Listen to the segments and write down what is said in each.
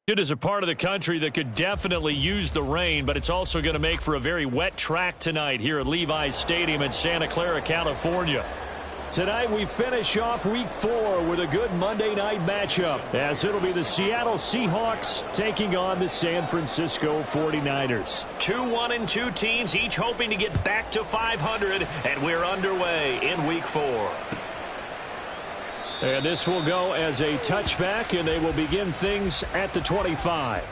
It is a part of the country that could definitely use the rain, but it's also going to make for a very wet track tonight here at Levi's Stadium in Santa Clara, California. Tonight we finish off Week 4 with a good Monday night matchup, as it'll be the Seattle Seahawks taking on the San Francisco 49ers. 2-1-2 teams, each hoping to get back to 500, and we're underway in Week 4. And this will go as a touchback, and they will begin things at the 25.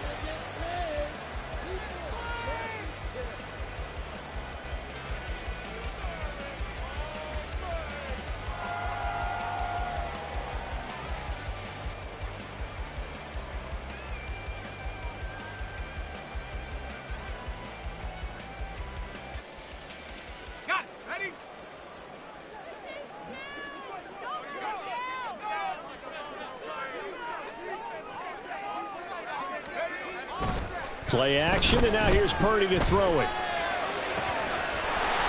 Play action, and now here's Purdy to throw it.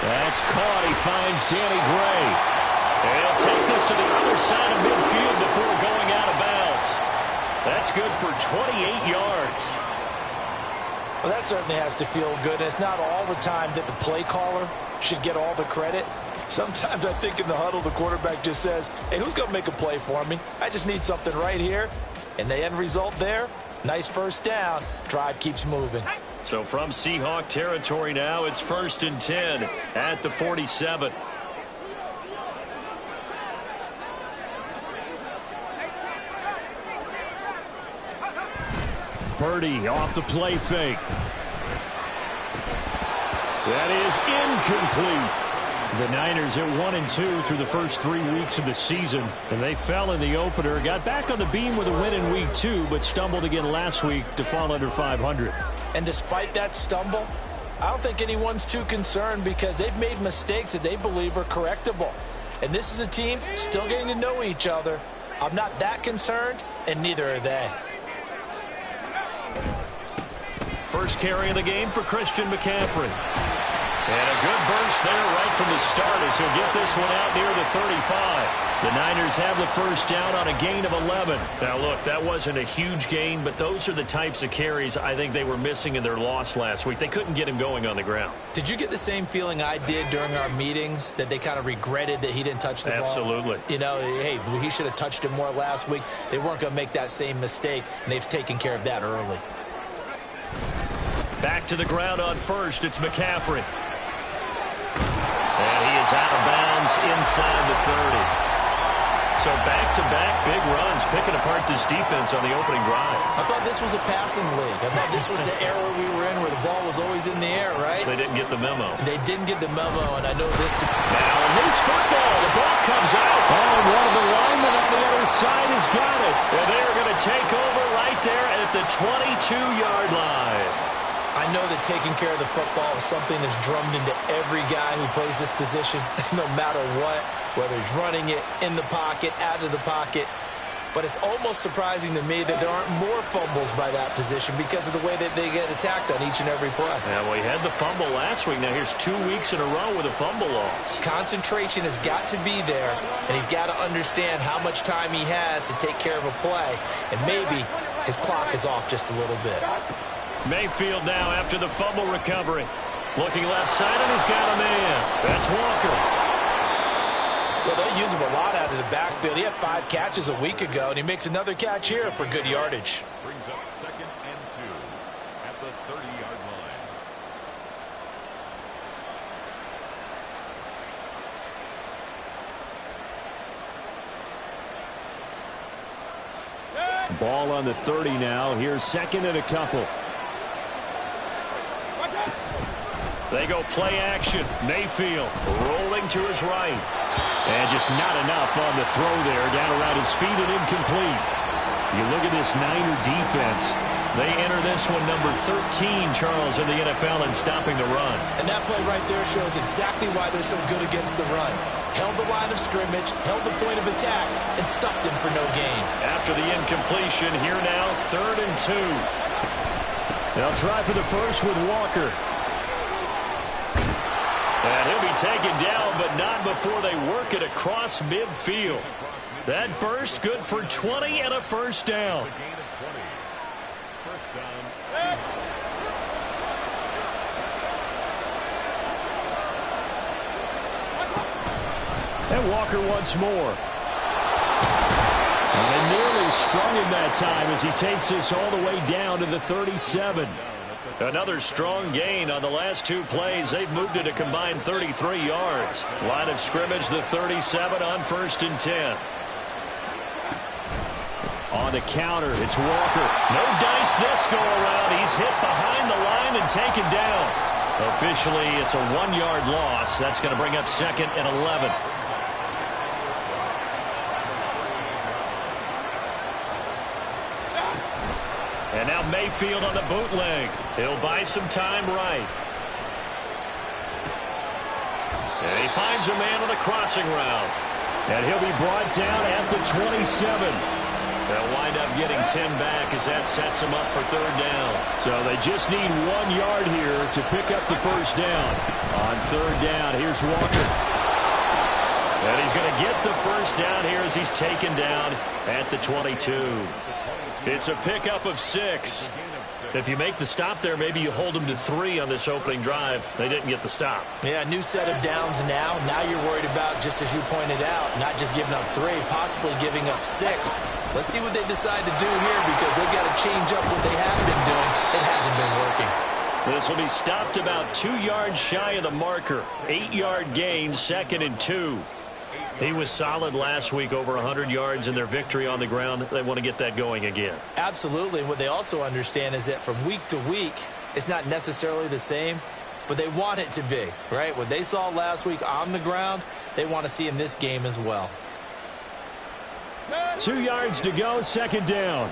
That's caught. He finds Danny Gray. And he'll take this to the other side of midfield before going out of bounds. That's good for 28 yards. Well, that certainly has to feel good. It's not all the time that the play caller should get all the credit. Sometimes I think in the huddle, the quarterback just says, hey, who's going to make a play for me? I just need something right here. And the end result there, nice first down. Drive keeps moving. So from Seahawk territory now, it's 1st and 10 at the 47. Purdy off the play fake. That is incomplete. The Niners at 1-2 through the first 3 weeks of the season, and they fell in the opener, got back on the beam with a win in Week 2, but stumbled again last week to fall under 500. And despite that stumble, I don't think anyone's too concerned because they've made mistakes that they believe are correctable. And this is a team still getting to know each other. I'm not that concerned, and neither are they. First carry of the game for Christian McCaffrey. And a good burst there right from the start as he'll get this one out near the 35. The Niners have the first down on a gain of 11. Now, look, that wasn't a huge gain, but those are the types of carries I think they were missing in their loss last week. They couldn't get him going on the ground. Did you get the same feeling I did during our meetings, that they kind of regretted that he didn't touch the ball? Absolutely. You know, hey, he should have touched it more last week. They weren't going to make that same mistake, and they've taken care of that early. Back to the ground on first. It's McCaffrey. And he is out of bounds inside the 30. So back-to-back big runs, picking apart this defense on the opening drive. I thought this was a passing league. I thought this was the era we were in where the ball was always in the air, right? They didn't get the memo. They didn't get the memo, and I know this. Now, loose football. The ball comes out. Oh, one of the linemen on the other side has got it. And they are going to take over right there at the 22-yard line. I know that taking care of the football is something that's drummed into every guy who plays this position, no matter what, whether he's running it, in the pocket, out of the pocket. But it's almost surprising to me that there aren't more fumbles by that position because of the way that they get attacked on each and every play. Yeah, well, he had the fumble last week. Now here's 2 weeks in a row with a fumble loss. Concentration has got to be there, and he's got to understand how much time he has to take care of a play, and maybe his clock is off just a little bit. Mayfield now after the fumble recovery. Looking left side, and he's got a man. That's Walker. Well, they use him a lot out of the backfield. He had 5 catches a week ago, and he makes another catch here for good yardage. Brings up 2nd and 2 at the 30-yard line. Ball on the 30 now. Here's 2nd and a couple. They go play action. Mayfield rolling to his right. And just not enough on the throw there. Down around his feet and incomplete. You look at this Niner defense. They enter this one number 13, Charles, in the NFL in stopping the run. And that play right there shows exactly why they're so good against the run. Held the line of scrimmage, held the point of attack, and stuffed him for no gain. After the incompletion, here now, 3rd and 2. They'll try for the first with Walker. And he'll be taken down, but not before they work it across midfield. That burst good for 20 and a first down. touchdown, And Walker once more. And they nearly sprung him that time as he takes this all the way down to the 37. Another strong gain on the last two plays. They've moved it a combined 33 yards. Line of scrimmage, the 37 on 1st and 10. On the counter, it's Walker. No dice this go around. He's hit behind the line and taken down. Officially, it's a 1-yard loss. That's going to bring up 2nd and 11. And now Mayfield on the bootleg. He'll buy some time right. And he finds a man on the crossing route. And he'll be brought down at the 27. They'll wind up getting 10 back as that sets them up for 3rd down. So they just need 1 yard here to pick up the 1st down. On 3rd down, here's Walker. And he's going to get the 1st down here as he's taken down at the 22. It's a pickup of 6. If you make the stop there, maybe you hold them to 3 on this opening drive. They didn't get the stop. Yeah, new set of downs now. Now you're worried about, just as you pointed out, not just giving up 3, possibly giving up 6. Let's see what they decide to do here because they've got to change up what they have been doing. It hasn't been working. This will be stopped about 2 yards shy of the marker. 8-yard gain, 2nd and 2. He was solid last week, over 100 yards in their victory on the ground. They want to get that going again. Absolutely. And what they also understand is that from week to week, it's not necessarily the same, but they want it to be, right? What they saw last week on the ground, they want to see in this game as well. 2 yards to go, 2nd down.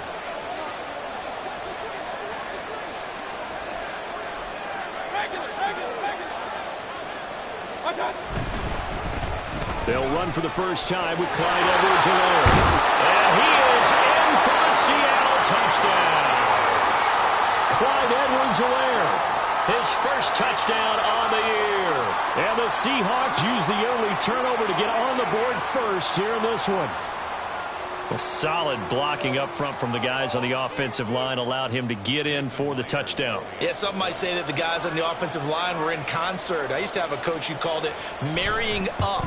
They'll run for the first time with Clyde Edwards-Helaire. And he is in for a Seattle touchdown. Clyde Edwards-Helaire, his first touchdown on the year. And the Seahawks use the early turnover to get on the board first here in this one. A solid blocking up front from the guys on the offensive line allowed him to get in for the touchdown. Yeah, some might say that the guys on the offensive line were in concert. I used to have a coach who called it marrying up,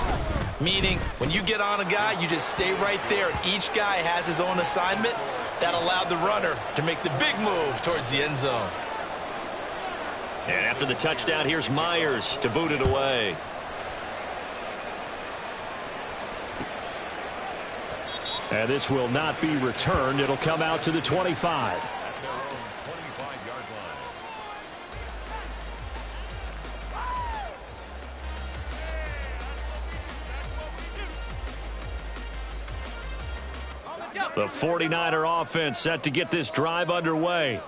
meaning when you get on a guy, you just stay right there. Each guy has his own assignment. That allowed the runner to make the big move towards the end zone. And after the touchdown, here's Myers to boot it away. And this will not be returned. It'll come out to the 25. The 49er offense set to get this drive underway.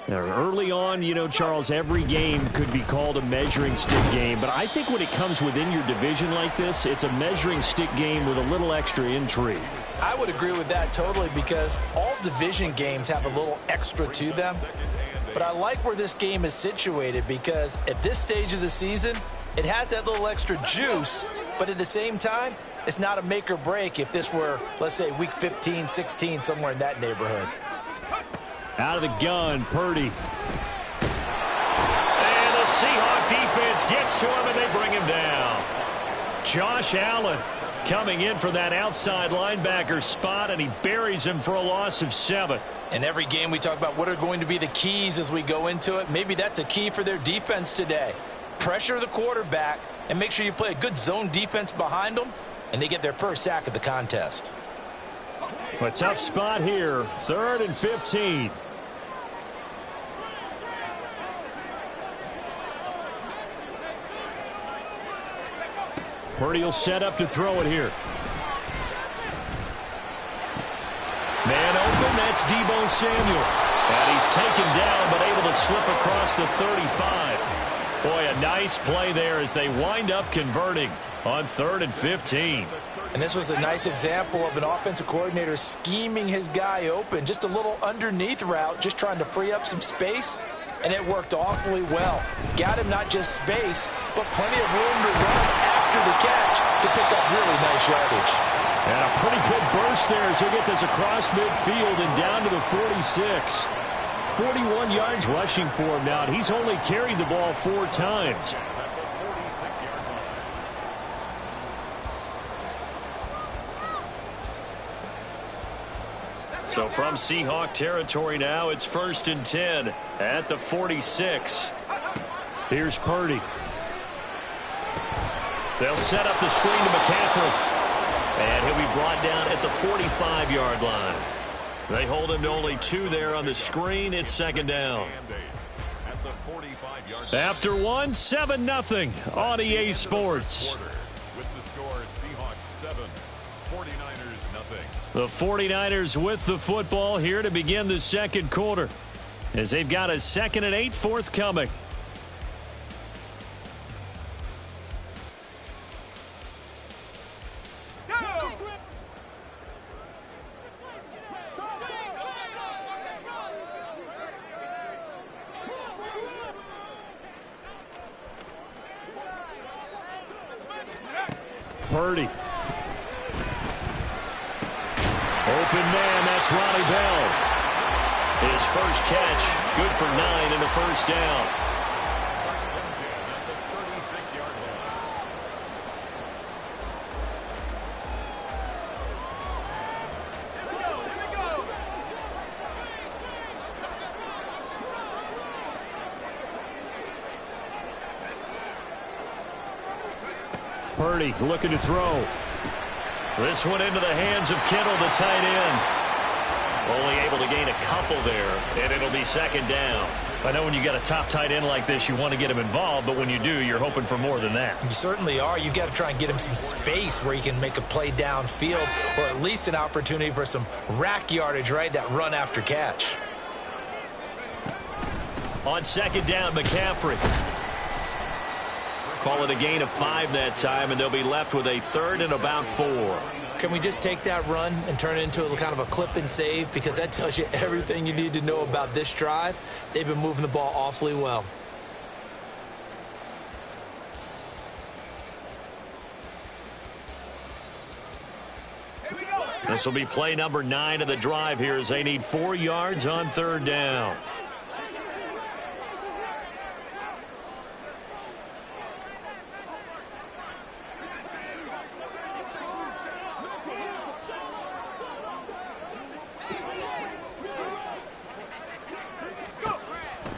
Now, early on, you know, Charles, every game could be called a measuring stick game. But I think when it comes within your division like this, it's a measuring stick game with a little extra intrigue. I would agree with that totally because all division games have a little extra to them. But I like where this game is situated because at this stage of the season, it has that little extra juice. But at the same time, it's not a make or break if this were, let's say, week 15, 16, somewhere in that neighborhood. Out of the gun, Purdy. And the Seahawk defense gets to him, and they bring him down. Josh Allen coming in for that outside linebacker spot, and he buries him for a loss of 7. In every game, we talk about what are going to be the keys as we go into it. Maybe that's a key for their defense today. Pressure the quarterback and make sure you play a good zone defense behind them, and they get their first sack of the contest. A tough spot here, 3rd and 15. Purdy will set up to throw it here. Man open, that's Deebo Samuel. And he's taken down, but able to slip across the 35. Boy, a nice play there as they wind up converting on 3rd and 15. And this was a nice example of an offensive coordinator scheming his guy open. Just a little underneath route, just trying to free up some space. And it worked awfully well. Got him not just space, but plenty of room to run after the catch to pick up really nice yardage. And a pretty good burst there as he'll get this across midfield and down to the 46. 41 yards rushing for him now, and he's only carried the ball 4 times. So from Seahawk territory now, it's 1st and 10 at the 46. Here's Purdy. They'll set up the screen to McCaffrey. And he'll be brought down at the 45-yard line. They hold him to only 2 there on the screen. It's 2nd down. After 1, 7-0 on EA Sports. With the score, Seahawks 7, 49ers nothing. The 49ers with the football here to begin the 2nd quarter, as they've got a 2nd and 8 forthcoming. Purdy. Open man, that's Ronnie Bell. His first catch, good for 9 and a 1st down. First and 10 at the 36-yard line. Purdy looking to throw. This one into the hands of Kittle, the tight end. Only able to gain a couple there, and it'll be 2nd down. I know when you got a top tight end like this, you want to get him involved, but when you do, you're hoping for more than that. You certainly are. You got to try and get him some space where he can make a play downfield, or at least an opportunity for some rack yardage, right? That run after catch. On 2nd down, McCaffrey. Call it a gain of 5 that time, and they'll be left with a 3rd and about 4. Can we just take that run and turn it into a kind of a clip and save? Because that tells you everything you need to know about this drive. They've been moving the ball awfully well. This will be play number 9 of the drive here as they need 4 yards on 3rd down.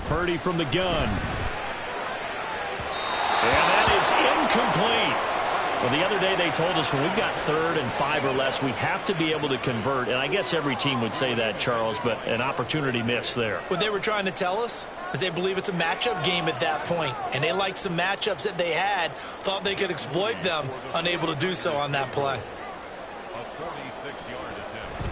Purdy from the gun. And that is incomplete. Well, the other day they told us when we've got 3rd and 5 or less, we have to be able to convert. And I guess every team would say that, Charles, but an opportunity missed there. What they were trying to tell us is they believe it's a matchup game at that point. And they liked some matchups that they had, thought they could exploit them, unable to do so on that play. A 46-yard attempt.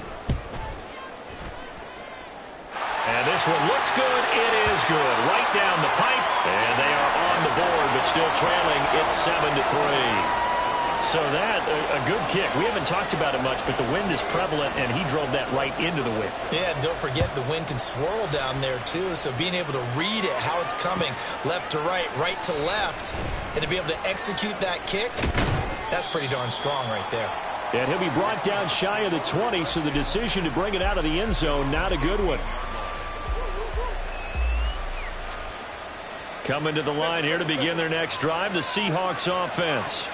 And this one looks good. It is good. Right down the pipe. And they are on the board, but still trailing. It's 7-3. So that, a good kick. We haven't talked about it much, but the wind is prevalent, and he drove that right into the wind. Yeah, and don't forget the wind can swirl down there, too. So being able to read it, how it's coming, left to right to left, and to be able to execute that kick, that's pretty darn strong right there. And he'll be brought down shy of the 20, so the decision to bring it out of the end zone, not a good one. Coming to the line here to begin their next drive, the Seahawks offense.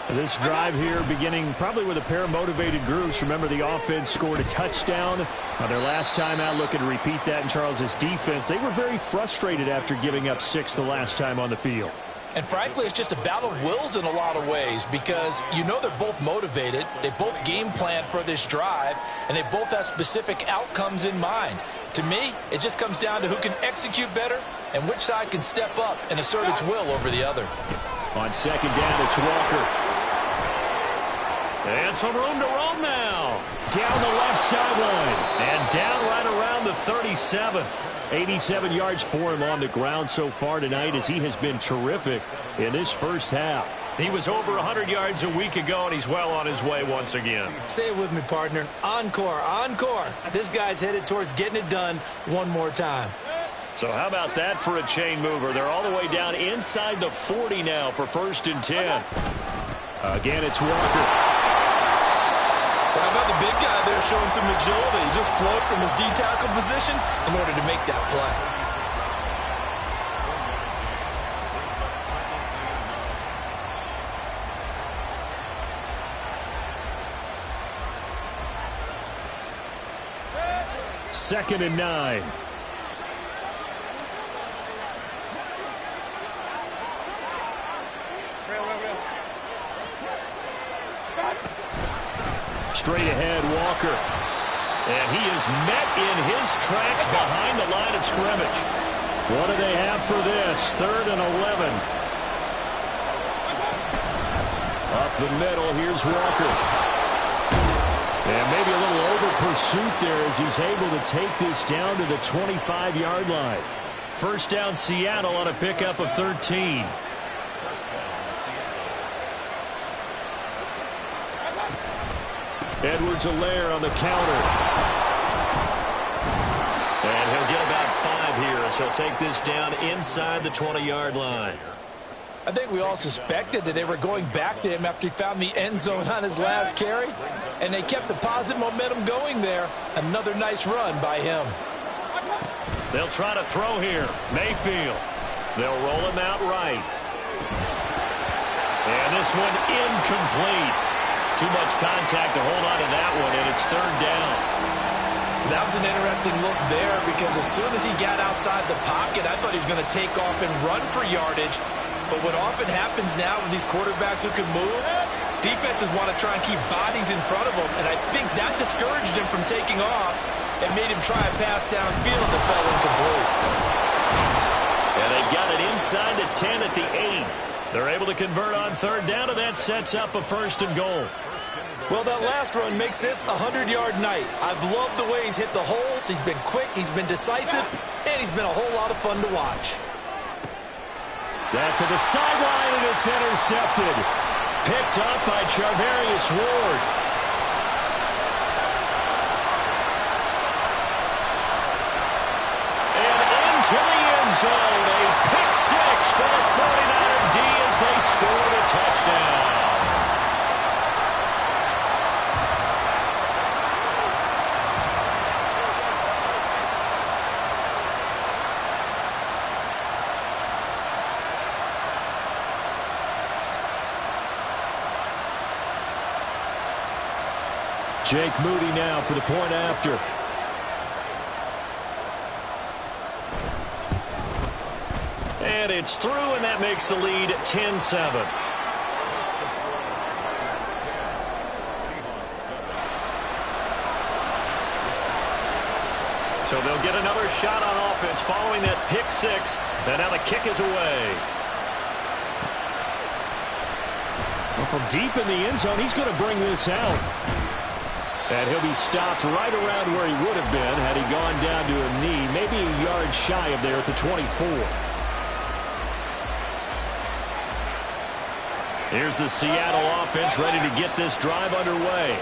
This drive here beginning probably with a pair of motivated groups. Remember, the offense scored a touchdown their last time out. Looking to repeat that in Charles's defense. They were very frustrated after giving up 6 the last time on the field. And frankly, it's just a battle of wills in a lot of ways because you know they're both motivated. They both game planned for this drive, and they both have specific outcomes in mind. To me, it just comes down to who can execute better and which side can step up and assert its will over the other. On 2nd down, it's Walker. And some room to roam now. Down the left sideline. And down right around the 37. 87 yards for him on the ground so far tonight as he has been terrific in this first half. He was over 100 yards a week ago, and he's well on his way once again. Say it with me, partner. Encore, encore. This guy's headed towards getting it done one more time. So how about that for a chain mover? They're all the way down inside the 40 now for 1st and 10. Again, it's Walker. How about the big guy there showing some agility? He just float from his D-tackle position in order to make that play. Second and 9. Straight ahead, Walker. And he is met in his tracks behind the line of scrimmage. What do they have for this? 3rd and 11. Up the middle, here's Walker. And maybe a little over-pursuit there as he's able to take this down to the 25-yard line. First down, Seattle on a pickup of 13. Edwards-Helaire on the counter. And he'll get about 5 here as he'll take this down inside the 20-yard line. I think we all suspected that they were going back to him after he found the end zone on his last carry, and they kept the positive momentum going there. Another nice run by him. They'll try to throw here. Mayfield. They'll roll him out right. And this one incomplete. Too much contact to hold on to that one, and it's 3rd down. That was an interesting look there because as soon as he got outside the pocket, I thought he was going to take off and run for yardage. But what often happens now with these quarterbacks who can move, defenses want to try and keep bodies in front of them, and I think that discouraged him from taking off and made him try a pass downfield that fell incomplete. And they've got it inside the 10 at the 8. They're able to convert on 3rd down, and that sets up a 1st and goal. Well, that last run makes this a 100-yard night. I've loved the way he's hit the holes. He's been quick, he's been decisive, and he's been a whole lot of fun to watch. That's to the sideline, and it's intercepted. Picked up by Charvarius Ward. And into the end zone. A pick 6 for the 49er D as they scored a touchdown. Jake Moody now for the point after. And it's through, and that makes the lead 10-7. So they'll get another shot on offense following that pick 6. And now the kick is away. Well, from deep in the end zone, he's going to bring this out. And he'll be stopped right around where he would have been had he gone down to a knee, maybe a yard shy of there at the 24. Here's the Seattle offense ready to get this drive underway.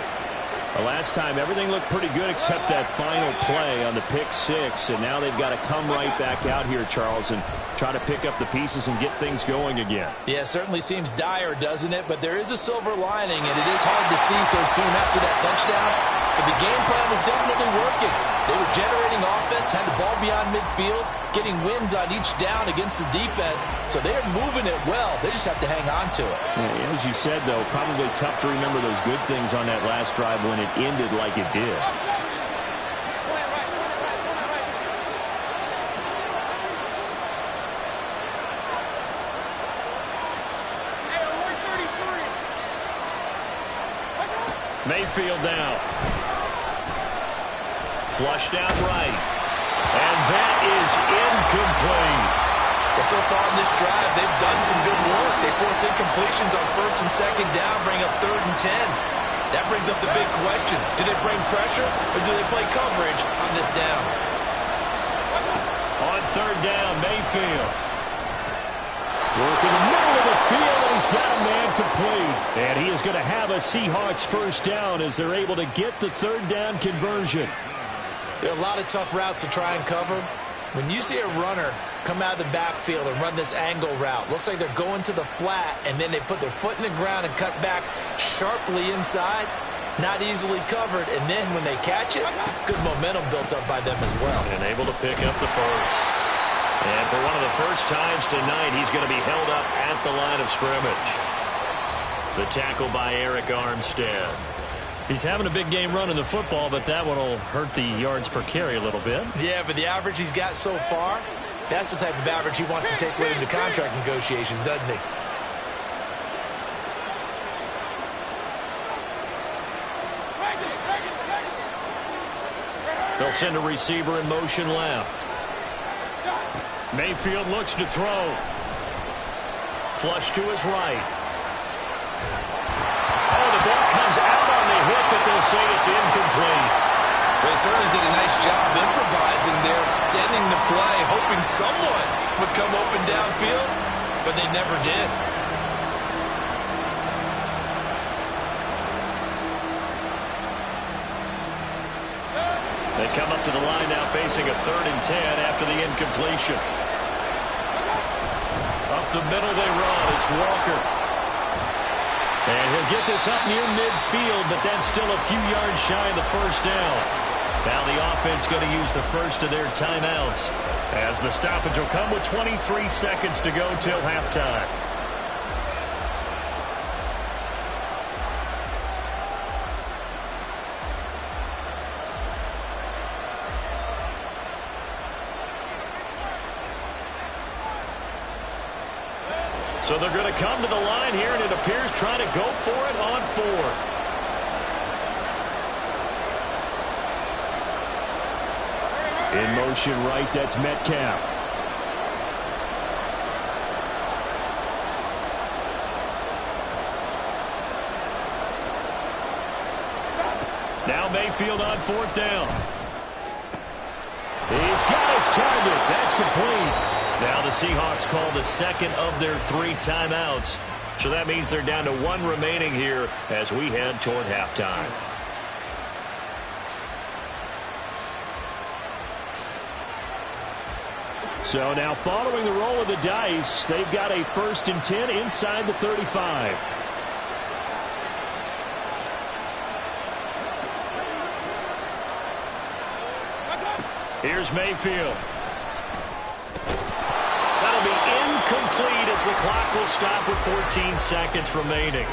The last time, everything looked pretty good except that final play on the pick 6. And now they've got to come right back out here, Charles, and try to pick up the pieces and get things going again. Yeah, it certainly seems dire, doesn't it? But there is a silver lining, and it is hard to see so soon after that touchdown. But the game plan was definitely working. They were generating offense, had the ball beyond midfield, getting wins on each down against the defense. So they're moving it well. They just have to hang on to it. Yeah, as you said, though, probably tough to remember those good things on that last drive when it ended like it did. Mayfield now. Flushed out right. And that is incomplete. Well, so far in this drive, they've done some good work. They force incompletions on 1st and 2nd down, bring up 3rd and 10. That brings up the big question. Do they bring pressure or do they play coverage on this down? On 3rd down, Mayfield. Working the middle of the field, and he's got a man complete. And he is going to have a Seahawks 1st down as they're able to get the 3rd down conversion. There are a lot of tough routes to try and cover. When you see a runner come out of the backfield and run this angle route, looks like they're going to the flat, and then they put their foot in the ground and cut back sharply inside. Not easily covered, and then when they catch it, good momentum built up by them as well. And able to pick up the first. And for one of the first times tonight, he's going to be held up at the line of scrimmage. The tackle by Arik Armstead. He's having a big game running the football, but that one will hurt the yards per carry a little bit. Yeah, but the average he's got so far, that's the type of average he wants to take with him to contract negotiations, doesn't he? They'll send a receiver in motion left. Mayfield looks to throw. Flush to his right. Oh, the ball comes out on the hit, but they'll say it's incomplete. They certainly did a nice job improvising there, extending the play, hoping someone would come open downfield, but they never did. They come up to the line now facing a 3rd and 10 after the incompletion. Up the middle they run. It's Walker. And he'll get this up near midfield, but that's still a few yards shy of the first down. Now the offense going to use the first of their timeouts as the stoppage will come with 23 seconds to go till halftime. So they're going to come to the line here, and it appears trying to go for it on 4th. In motion right, that's Metcalf. Now Mayfield on 4th down. He's got his target. That's complete. Now the Seahawks call the second of their 3 timeouts. So that means they're down to 1 remaining here as we head toward halftime. So now following the roll of the dice, they've got a 1st and 10 inside the 35. Here's Mayfield. That'll be incomplete as the clock will stop with 14 seconds remaining.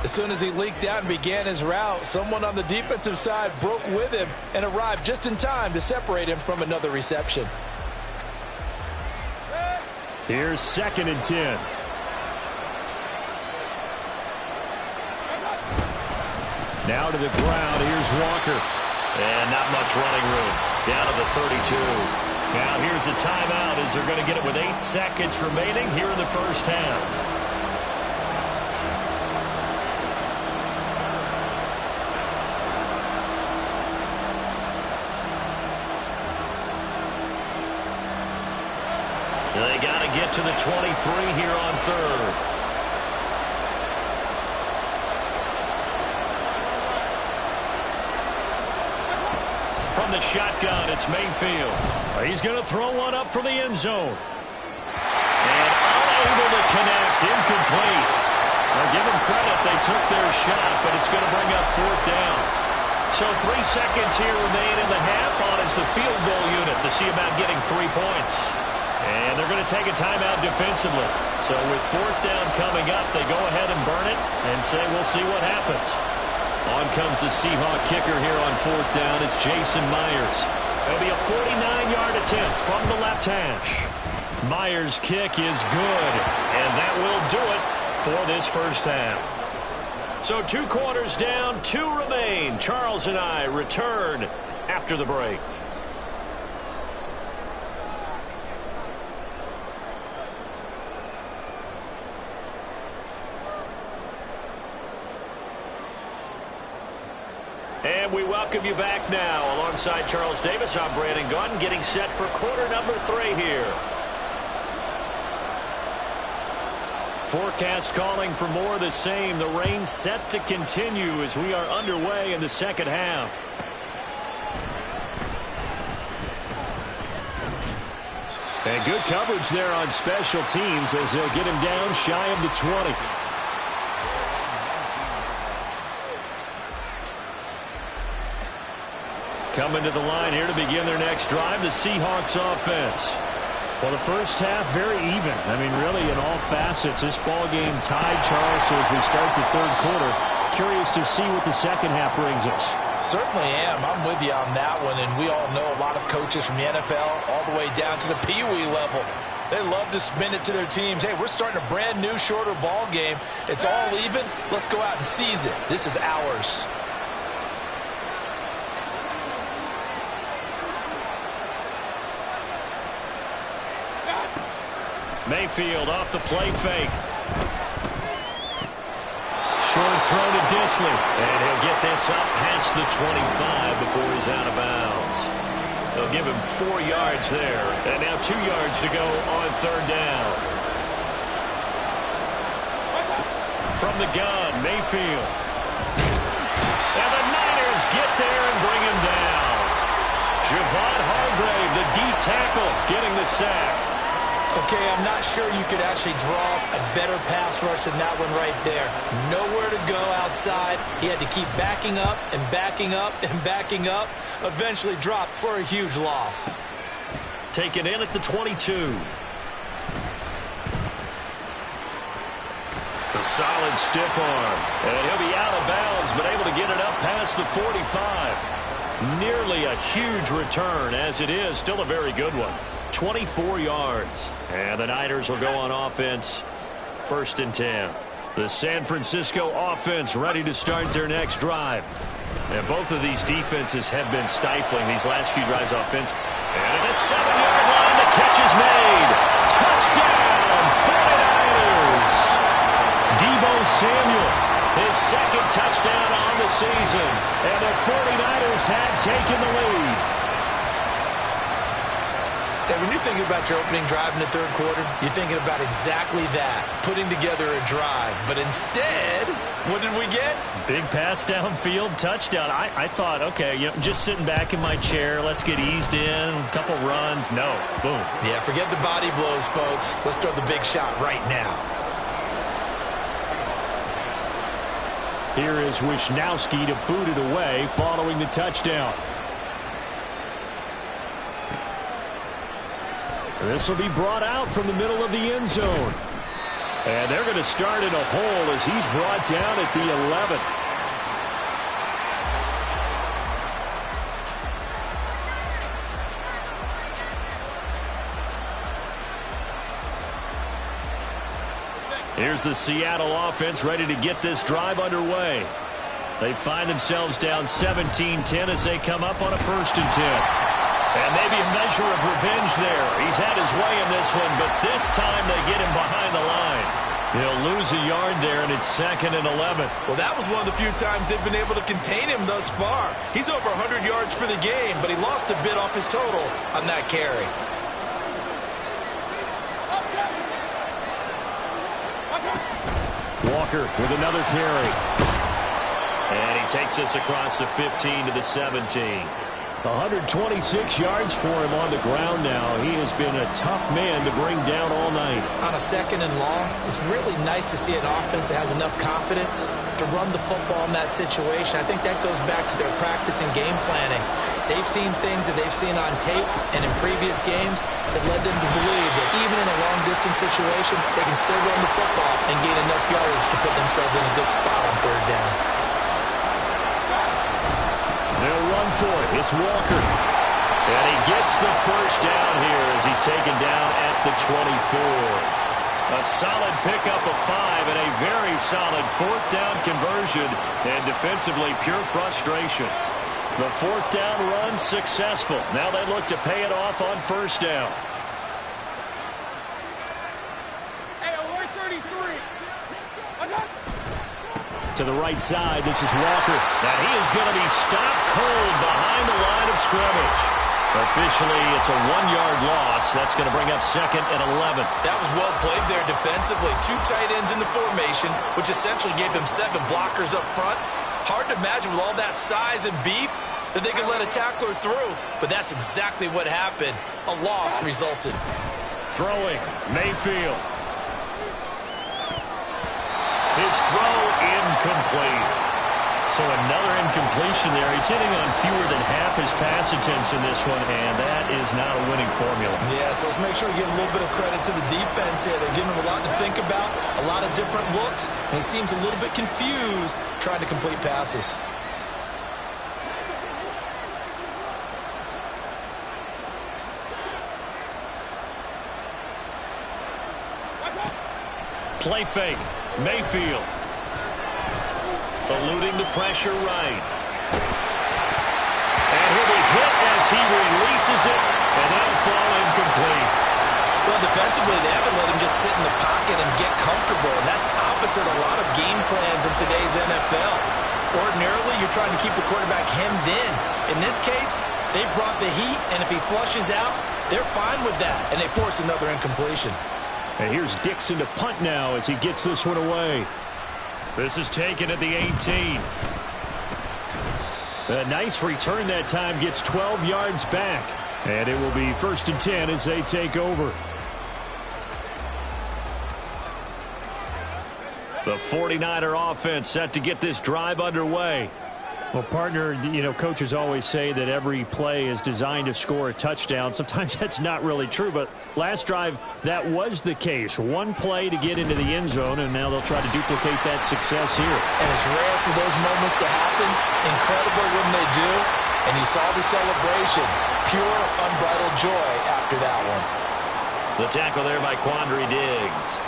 As soon as he leaked out and began his route, someone on the defensive side broke with him and arrived just in time to separate him from another reception. Here's 2nd and 10. Now to the ground. Here's Walker. And not much running room. Down to the 32. Now here's a timeout as they're going to get it with 8 seconds remaining here in the first half. They got to get to the 23 here on 3rd. From the shotgun, it's Mayfield. He's going to throw one up from the end zone. And unable to connect, incomplete. Now give them credit, they took their shot, but it's going to bring up 4th down. So 3 seconds here remain in the half on as the field goal unit to see about getting 3 points. And they're going to take a timeout defensively. So with 4th down coming up, they go ahead and burn it and say we'll see what happens. On comes the Seahawk kicker here on 4th down. It's Jason Myers. It'll be a 49-yard attempt from the left hash. Myers' kick is good, and that will do it for this first half. So 2 quarters down, 2 remain. Charles and I return after the break. And we welcome you back now. Alongside Charles Davis, I'm Brandon Gaudin, getting set for quarter number 3 here. Forecast calling for more of the same. The rain set to continue as we are underway in the second half. And good coverage there on special teams as they'll get him down shy of the 20. Coming to the line here to begin their next drive, the Seahawks offense. Well, the first half, very even. I mean, really, in all facets, this ball game tied, Charles, so as we start the third quarter. Curious to see what the second half brings us. Certainly am. I'm with you on that one, and we all know a lot of coaches from the NFL all the way down to the Pee Wee level. They love to spin it to their teams. Hey, we're starting a brand new, shorter ball game. It's all even. Let's go out and seize it. This is ours. Mayfield off the play fake. Short throw to Disley. And he'll get this up past the 25 before he's out of bounds. They'll give him 4 yards there. And now 2 yards to go on third down. From the gun, Mayfield. And the Niners get there and bring him down. Javon Hargrave, the D tackle, getting the sack. Okay, I'm not sure you could actually draw a better pass rush than that one right there. Nowhere to go outside. He had to keep backing up and backing up and backing up. Eventually dropped for a huge loss. Taken in at the 22. A solid stiff arm. And he'll be out of bounds, but able to get it up past the 45. Nearly a huge return as it is. Still a very good one. 24 yards. And the Niners will go on offense. 1st and 10. The San Francisco offense ready to start their next drive. And both of these defenses have been stifling these last few drives offense. And at the 7-yard line, the catch is made. Touchdown, 49ers. Deebo Samuel, his 2nd touchdown on the season. And the 49ers had taken the lead. And when you're thinking about your opening drive in the third quarter, you're thinking about exactly that, putting together a drive. But instead, what did we get? Big pass downfield, touchdown. I thought, okay, just sitting back in my chair, let's get eased in, a couple runs. No, boom. Yeah, forget the body blows, folks. Let's throw the big shot right now. Here is Wisnowski to boot it away following the touchdown. This will be brought out from the middle of the end zone. And they're going to start in a hole as he's brought down at the 11. Here's the Seattle offense ready to get this drive underway. They find themselves down 17-10 as they come up on a 1st and 10. And maybe a measure of revenge there. He's had his way in this one, but this time they get him behind the line. They'll lose a yard there, and it's 2nd and 11. Well, that was one of the few times they've been able to contain him thus far. He's over 100 yards for the game, but he lost a bit off his total on that carry. Walker with another carry. And he takes us across the 15 to the 17. 126 yards for him on the ground now. He has been a tough man to bring down all night. On a 2nd and long, it's really nice to see an offense that has enough confidence to run the football in that situation. I think that goes back to their practice and game planning. They've seen things that they've seen on tape and in previous games that led them to believe that even in a long-distance situation, they can still run the football and gain enough yardage to put themselves in a good spot on 3rd down. They'll run for it. It's Walker. And he gets the 1st down here as he's taken down at the 24. A solid pickup of 5 and a very solid 4th down conversion. And defensively, pure frustration. The 4th down run successful. Now they look to pay it off on 1st down. To the right side, this is Walker. And he is going to be stopped cold behind the line of scrimmage. Officially, it's a 1-yard loss. That's going to bring up 2nd and 11. That was well played there defensively. 2 tight ends in the formation, which essentially gave them 7 blockers up front. Hard to imagine with all that size and beef that they could let a tackler through. But that's exactly what happened. A loss resulted. Throwing, Mayfield. His throw incomplete. So another incompletion there. He's hitting on fewer than half his pass attempts in this one, and that is not a winning formula. Yeah, so let's make sure we give a little bit of credit to the defense here. They're giving him a lot to think about, a lot of different looks, and he seems a little bit confused trying to complete passes. Play fake. Mayfield. Eluding the pressure right. And he'll be hit as he releases it, and that'll fall incomplete. Well, defensively, they haven't let him just sit in the pocket and get comfortable, and that's opposite a lot of game plans in today's NFL. Ordinarily, you're trying to keep the quarterback hemmed in. In this case, they brought the heat, and if he flushes out, they're fine with that, and they force another incompletion. And here's Dixon to punt now as he gets this one away. This is taken at the 18. A nice return that time, gets 12 yards back. And it will be 1st and 10 as they take over. The 49er offense set to get this drive underway. Well, partner, you know, coaches always say that every play is designed to score a touchdown. Sometimes that's not really true, but last drive, that was the case. One play to get into the end zone, and now they'll try to duplicate that success here. And it's rare for those moments to happen. Incredible when they do. And you saw the celebration. Pure, unbridled joy after that one. The tackle there by Quandre Diggs.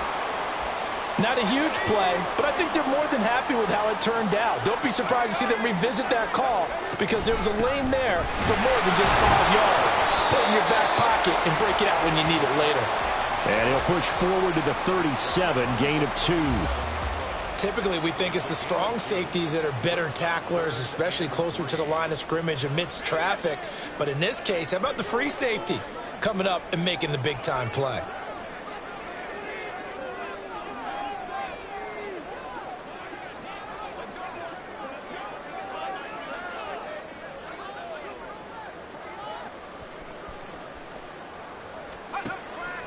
Not a huge play, but I think they're more than happy with how it turned out. Don't be surprised to see them revisit that call because there was a lane there for more than just 5 yards. Put it in your back pocket and break it out when you need it later. And he'll push forward to the 37, gain of 2. Typically, we think it's the strong safeties that are better tacklers, especially closer to the line of scrimmage amidst traffic. But in this case, how about the free safety coming up and making the big-time play?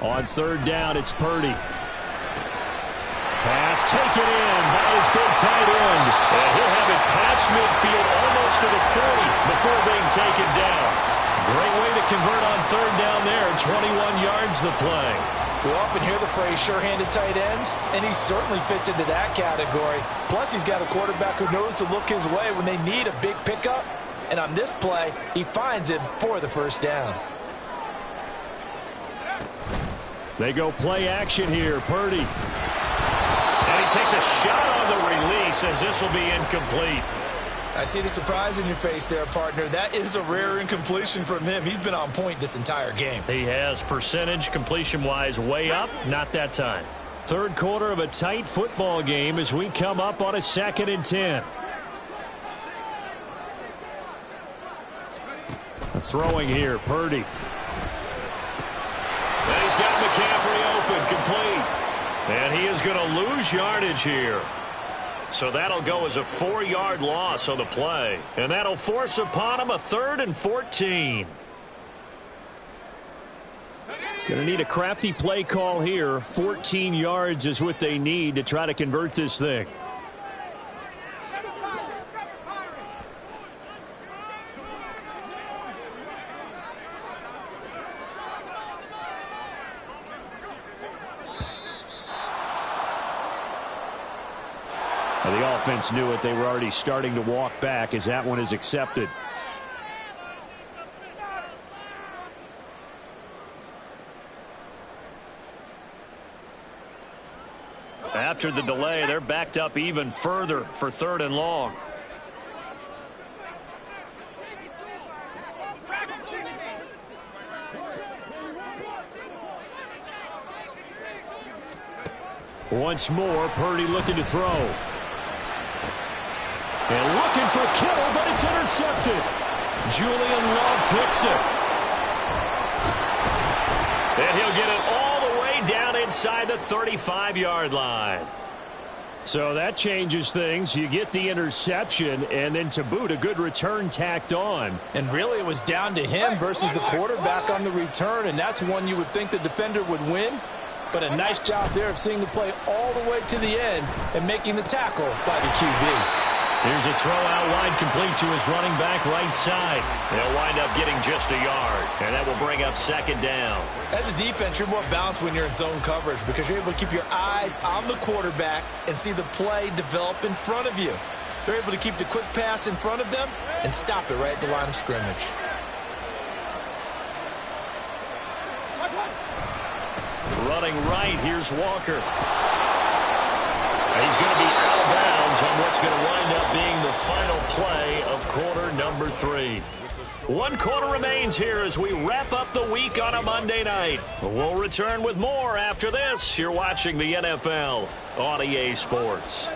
On 3rd down, it's Purdy. Pass taken in by his big tight end. And he'll have it past midfield almost to the 40 before being taken down. Great way to convert on 3rd down there. 21 yards the play. We often hear the phrase sure-handed tight ends, and he certainly fits into that category. Plus, he's got a quarterback who knows to look his way when they need a big pickup. And on this play, he finds it for the 1st down. They go play action here. Purdy. And he takes a shot on the release as this will be incomplete. I see the surprise in your face there, partner. That is a rare incompletion from him. He's been on point this entire game. He has percentage completion-wise way up. Not that time. 3rd quarter of a tight football game as we come up on a 2nd and 10. Throwing here, Purdy. And he's got McCaffrey open, complete. And he is going to lose yardage here. So that'll go as a 4-yard loss on the play. And that'll force upon him a 3rd and 14. Going to need a crafty play call here. 14 yards is what they need to try to convert this thing. The offense knew it. They were already starting to walk back as that one is accepted. After the delay, they're backed up even further for 3rd and long. Once more, Purdy looking to throw. And looking for Kittle, but it's intercepted. Julian Love picks it. And he'll get it all the way down inside the 35-yard line. So that changes things. You get the interception, and then to boot, a good return tacked on. And really, it was down to him versus the quarterback on the return, and that's one you would think the defender would win. But a nice job there of seeing the play all the way to the end and making the tackle by the QB. Here's a throw out wide, complete to his running back right side. They'll wind up getting just a yard, and that will bring up second down. As a defense, you're more balanced when you're in zone coverage because you're able to keep your eyes on the quarterback and see the play develop in front of you. They're able to keep the quick pass in front of them and stop it right at the line of scrimmage. Running right, here's Walker. He's going to be out of bounds on what's going to wind up being the final play of quarter number 3. 1 quarter remains here as we wrap up the week on a Monday night. We'll return with more after this. You're watching the NFL on EA Sports.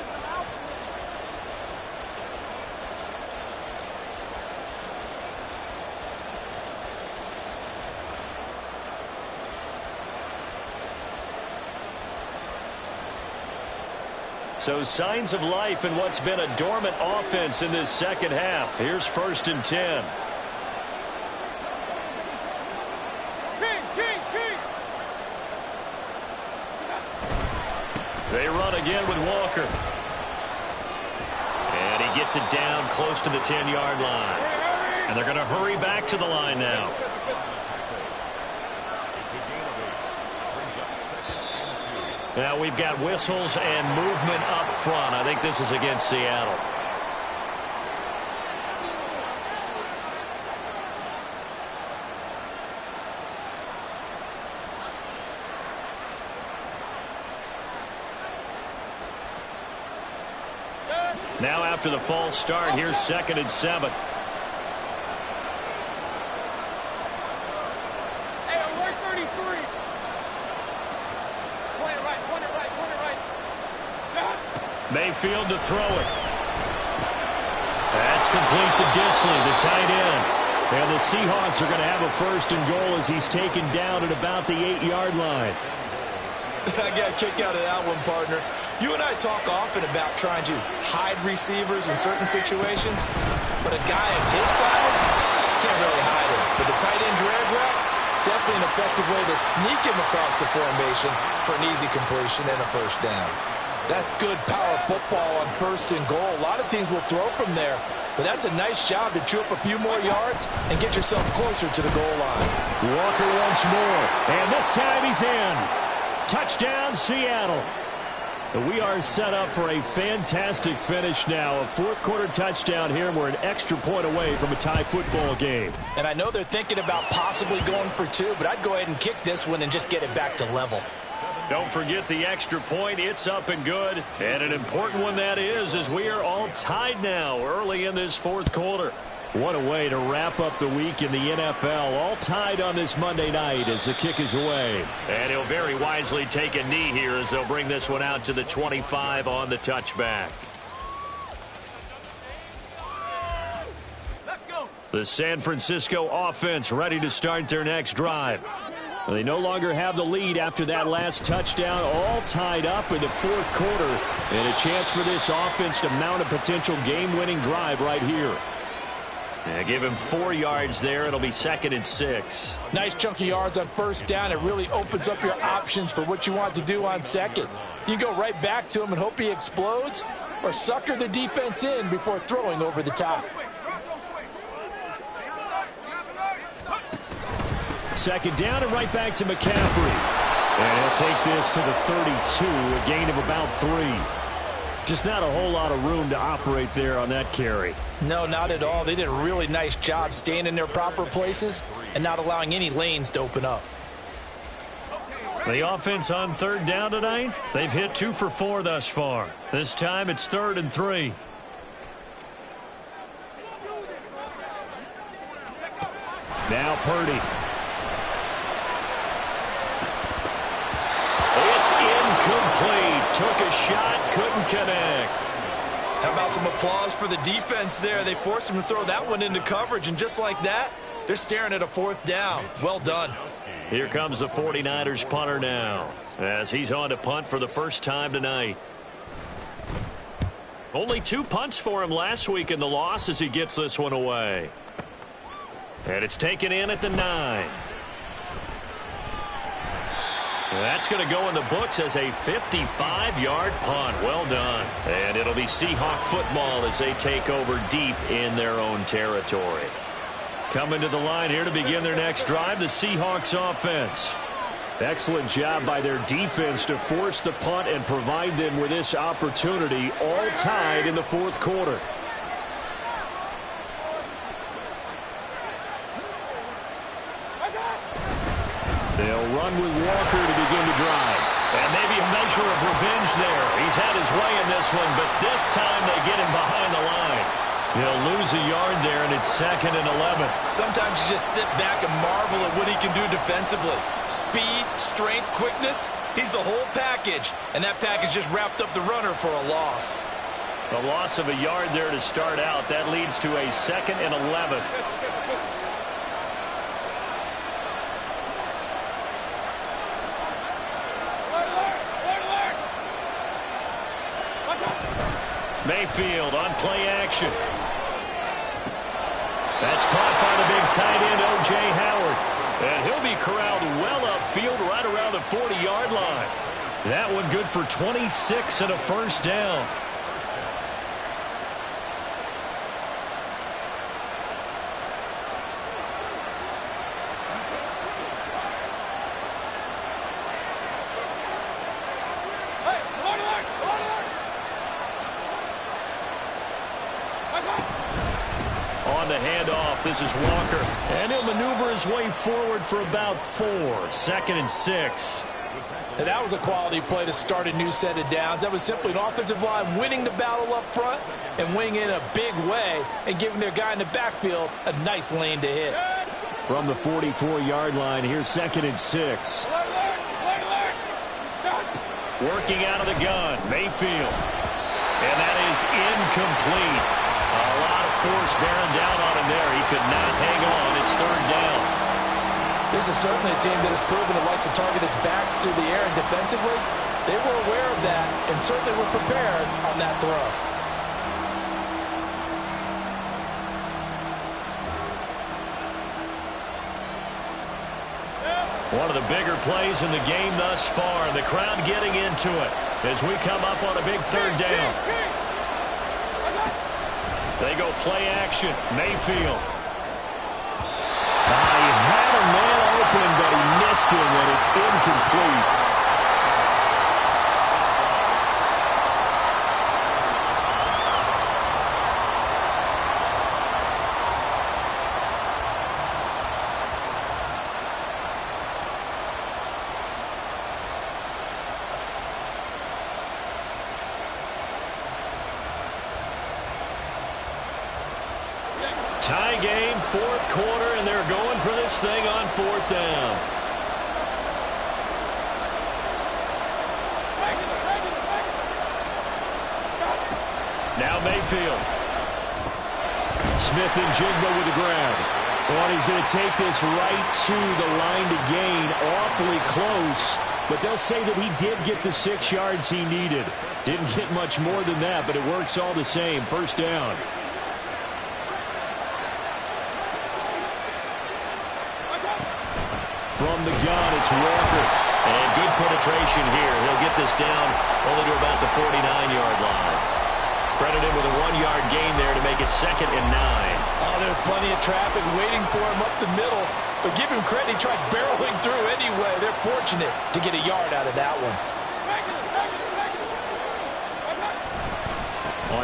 So signs of life in what's been a dormant offense in this second half. Here's 1st and 10. They run again with Walker. And he gets it down close to the 10-yard line. And they're going to hurry back to the line now. Now we've got whistles and movement up front. I think this is against Seattle. Now after the false start, here's 2nd and 7. Mayfield to throw it. That's complete to Disley, the tight end. And the Seahawks are going to have a 1st and goal as he's taken down at about the 8-yard line. I got a kick out of that one, partner. You and I talk often about trying to hide receivers in certain situations, but a guy of his size can't really hide him. But the tight end drag route, definitely an effective way to sneak him across the formation for an easy completion and a 1st down. That's good power football on 1st and goal. A lot of teams will throw from there, but that's a nice job to chew up a few more yards and get yourself closer to the goal line. Walker once more, and this time he's in. Touchdown, Seattle. We are set up for a fantastic finish now. A 4th quarter touchdown here. We're an extra point away from a tie football game. And I know they're thinking about possibly going for 2, but I'd go ahead and kick this one and just get it back to level. Don't forget the extra point. It's up and good. And an important one that is, as we are all tied now early in this 4th quarter. What a way to wrap up the week in the NFL. All tied on this Monday night as the kick is away. And he'll very wisely take a knee here as they'll bring this one out to the 25 on the touchback. Let's go. The San Francisco offense ready to start their next drive. They no longer have the lead after that last touchdown, all tied up in the 4th quarter. And a chance for this offense to mount a potential game-winning drive right here. Yeah, give him 4 yards there. It'll be 2nd and 6. Nice chunky yards on 1st down. It really opens up your options for what you want to do on 2nd. You go right back to him and hope he explodes, or sucker the defense in before throwing over the top. 2nd down and right back to McCaffrey. And he'll take this to the 32, a gain of about 3. Just not a whole lot of room to operate there on that carry. No, not at all. They did a really nice job staying in their proper places and not allowing any lanes to open up. The offense on 3rd down tonight, they've hit 2 for 4 thus far. This time it's 3rd and 3. Now Purdy. It's incomplete. Took a shot, couldn't connect. How about some applause for the defense there? They forced him to throw that one into coverage, and just like that, they're staring at a 4th down. Well done. Here comes the 49ers punter now, as he's on to punt for the first time tonight. Only 2 punts for him last week in the loss as he gets this one away. And it's taken in at the 9. That's going to go in the books as a 55-yard punt. Well done. And it'll be Seahawk football as they take over deep in their own territory. Coming to the line here to begin their next drive, the Seahawks offense. Excellent job by their defense to force the punt and provide them with this opportunity, all tied in the fourth quarter. They'll run with Walker to begin the drive. And maybe a measure of revenge there. He's had his way in this one, but this time they get him behind the line. He'll lose a yard there, and it's 2nd and 11. Sometimes you just sit back and marvel at what he can do defensively. Speed, strength, quickness, he's the whole package. And that package just wrapped up the runner for a loss. A loss of a yard there to start out. That leads to a 2nd and 11. Mayfield on play action. That's caught by the big tight end, O.J. Howard. And he'll be corralled well upfield right around the 40-yard line. That one good for 26 and a first down. On the handoff, this is Walker. And he'll maneuver his way forward for about 4. 2nd and 6. And that was a quality play to start a new set of downs. That was simply an offensive line winning the battle up front and winning in a big way and giving their guy in the backfield a nice lane to hit. From the 44-yard line, here's 2nd and 6. Working out of the gun, Mayfield. And that is incomplete. A lot of force bearing down on him there. He could not hang on. It's 3rd down. This is certainly a team that has proven it likes to target its backs through the air, and defensively, they were aware of that and certainly were prepared on that throw. One of the bigger plays in the game thus far, and the crowd getting into it as we come up on a big 3rd down. They go play action. Mayfield. He had a man open, but he missed him, and it's incomplete. Tie game, 4th quarter, and they're going for this thing on 4th down. Now Mayfield. Smith and Jigba with the grab. Well, he's going to take this right to the line to gain. Awfully close, but they'll say that he did get the 6 yards he needed. Didn't get much more than that, but it works all the same. 1st down. From the gun, it's Walker. And good penetration here. He'll get this down only to about the 49-yard line. Credited with a 1-yard gain there to make it 2nd and 9. Oh, there's plenty of traffic waiting for him up the middle. But give him credit, he tried barreling through anyway. They're fortunate to get a yard out of that one.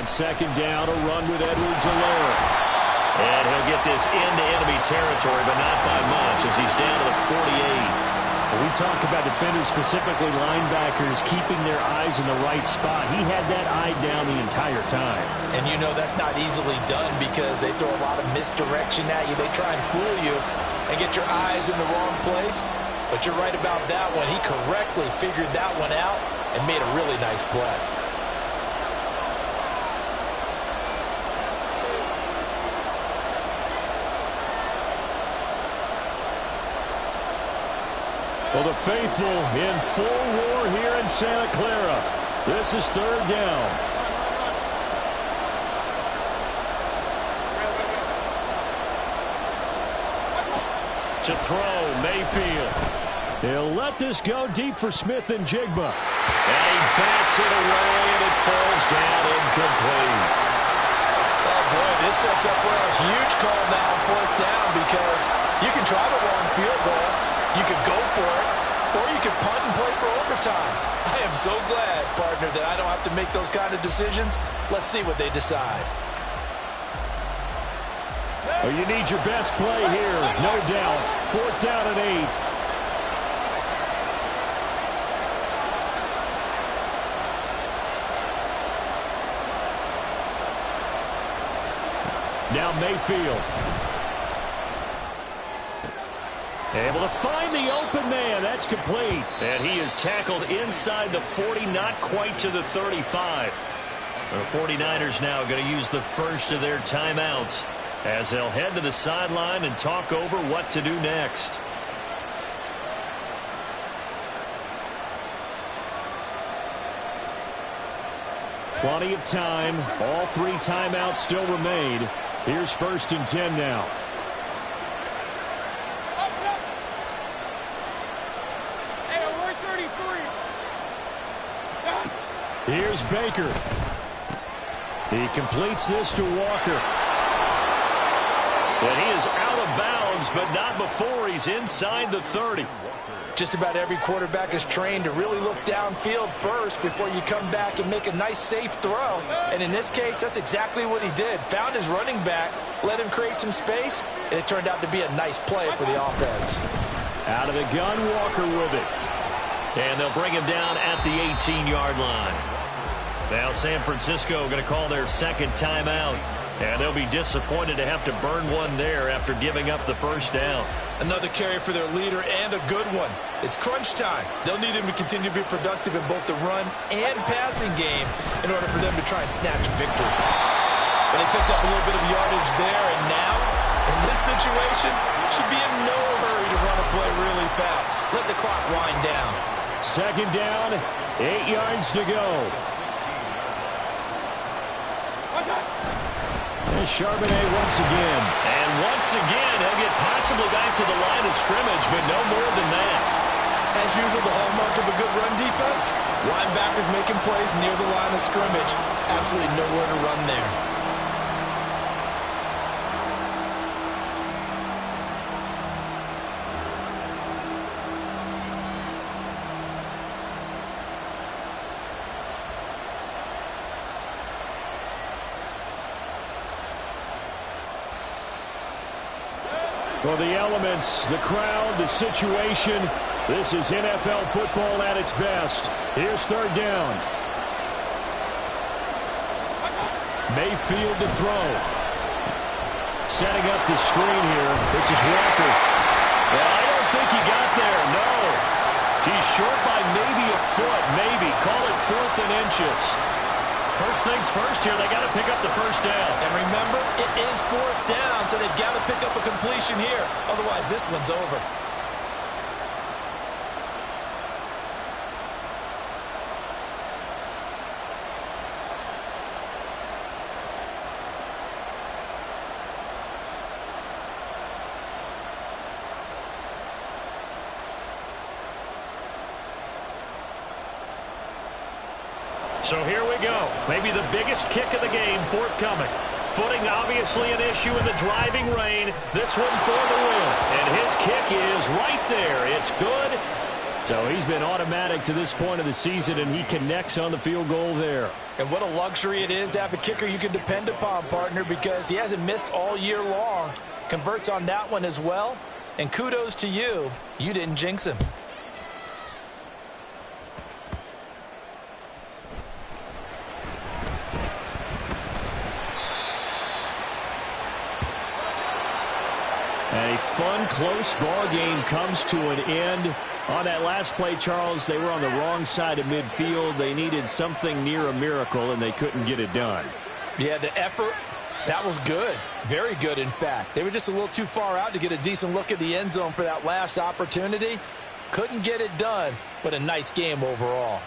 On 2nd down, a run with Edwards-Helaire. And he'll get this into enemy territory, but not by much as he's down to the 48. When we talk about defenders, specifically linebackers, keeping their eyes in the right spot. He had that eye down the entire time. And you know that's not easily done because they throw a lot of misdirection at you. They try and fool you and get your eyes in the wrong place. But you're right about that one. He correctly figured that one out and made a really nice play. Well, the faithful in full roar here in Santa Clara. This is 3rd down. To throw, Mayfield. He'll let this go deep for Smith and Jigba. And he bats it away, and it falls down incomplete. Oh, boy, this sets up for a huge call now on 4th down because you can try the long field goal, you could go for it, or you could punt and play for overtime. I am so glad, partner, that I don't have to make those kind of decisions. Let's see what they decide. Oh, you need your best play here, no doubt. 4th down and 8. Now Mayfield. Able to find the open man. That's complete. And he is tackled inside the 40, not quite to the 35. The 49ers now going to use the first of their timeouts as they'll head to the sideline and talk over what to do next. Plenty of time. All 3 timeouts still remain. Here's 1st and 10 now. Here's Baker. He completes this to Walker. And he is out of bounds, but not before he's inside the 30. Just about every quarterback is trained to really look downfield first before you come back and make a nice, safe throw. And in this case, that's exactly what he did. Found his running back, let him create some space, and it turned out to be a nice play for the offense. Out of the gun, Walker with it. And they'll bring him down at the 18-yard line. Now San Francisco going to call their second timeout. And they'll be disappointed to have to burn one there after giving up the first down. Another carry for their leader and a good one. It's crunch time. They'll need him to continue to be productive in both the run and passing game in order for them to try and snatch a victory. But they picked up a little bit of yardage there, and now, in this situation, should be in no hurry to run a play really fast. Let the clock wind down. 2nd down, 8 yards to go. And Charbonnet once again. And once again, he'll get possibly back to the line of scrimmage, but no more than that. As usual, the hallmark of a good run defense, linebackers making plays near the line of scrimmage. Absolutely nowhere to run there. For the elements, the crowd, the situation, this is NFL football at its best. Here's 3rd down. Mayfield to throw. Setting up the screen here. This is Walker. Well, I don't think he got there, no. He's short by maybe a foot, maybe. Call it 4th and inches. First things first here, they got to pick up the first down. And remember, it is 4th down, so they've got to pick up a completion here. Otherwise, this one's over. So here we go. Maybe the biggest kick of the game forthcoming. Footing obviously an issue in the driving rain. This one for the win. And his kick is right there. It's good. So he's been automatic to this point of the season, and he connects on the field goal there. And what a luxury it is to have a kicker you can depend upon, partner, because he hasn't missed all year long. Converts on that one as well. And kudos to you. You didn't jinx him. A fun, close ball game comes to an end. On that last play, Charles, they were on the wrong side of midfield. They needed something near a miracle, and they couldn't get it done. Yeah, the effort, that was good. Very good, in fact. They were just a little too far out to get a decent look at the end zone for that last opportunity. Couldn't get it done, but a nice game overall.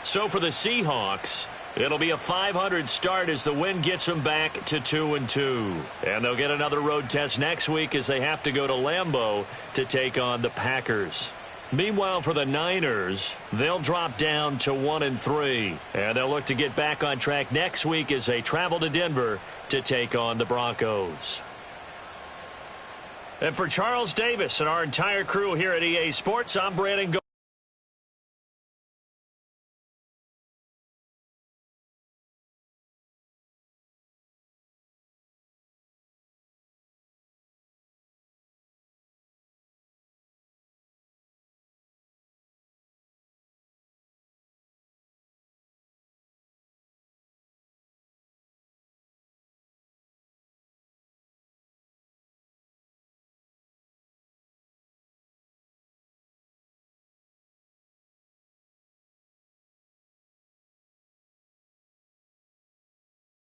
So for the Seahawks, It'll be a .500 start as the win gets them back to 2-2. And they'll get another road test next week as they have to go to Lambeau to take on the Packers. Meanwhile, for the Niners, they'll drop down to 1-3. And they'll look to get back on track next week as they travel to Denver to take on the Broncos. And for Charles Davis and our entire crew here at EA Sports, I'm Brandon Go.